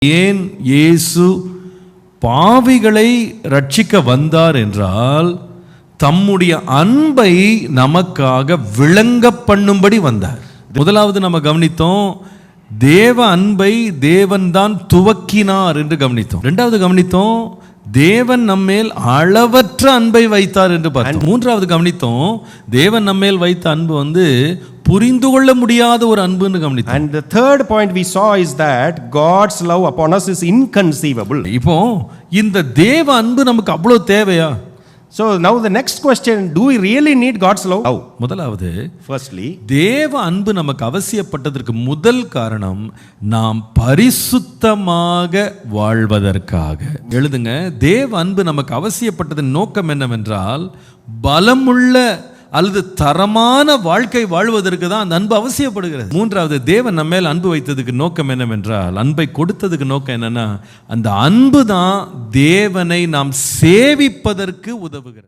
ஏன் இயேசு பாவிகளை ரட்சிக்க வந்தார் என்றால் தம்முடைய அன்பை நமக்காக விளங்க பண்ணும்படி வந்தார். முதலாவது நம்ம கவனித்தோம், தேவ அன்பை தேவன் தான் துவக்கினார் என்று கவனித்தோம். இரண்டாவது கவனித்தோம், தேவன் நம்மேல் அளவற்ற அன்பை வைத்தார் என்று பார்த்தோம். மூன்றாவது கவனித்தோம், தேவன் நம்மேல் வைத்த அன்பு புரிந்து கொள்ள முடியாத ஒரு அன்புன்னு கவனித்தோம். And the third point we saw is that God's love upon us is inconceivable. இப்போ இந்த தேவ அன்பு நமக்கு அவ்வளவு தேவையா? So now the next question, do we really need God's love? முதலாவது, firstly, தேவ அன்பு நமக்கு அவசியப்பட்டதற்கு முதல் காரணம் நாம் பரிசுத்தமாக வாழ்வதற்காக. எழுதுங்க, தேவ அன்பு நமக்கு அவசியப்பட்டதன் நோக்கம் என்னவென்றால் பலமுள்ள அல்லது தரமான வாழ்க்கை வாழ்வதற்கு தான் அந்த அன்பு அவசியப்படுகிறது. மூன்றாவது, தேவன் நம்ம மேல் அன்பு வைத்ததுக்கு நோக்கம் என்னவென்றால், அன்பை கொடுத்ததுக்கு நோக்கம் என்னன்னா, அந்த அன்பு தான் தேவனை நாம் சேவிப்பதற்கு உதவுகிறது.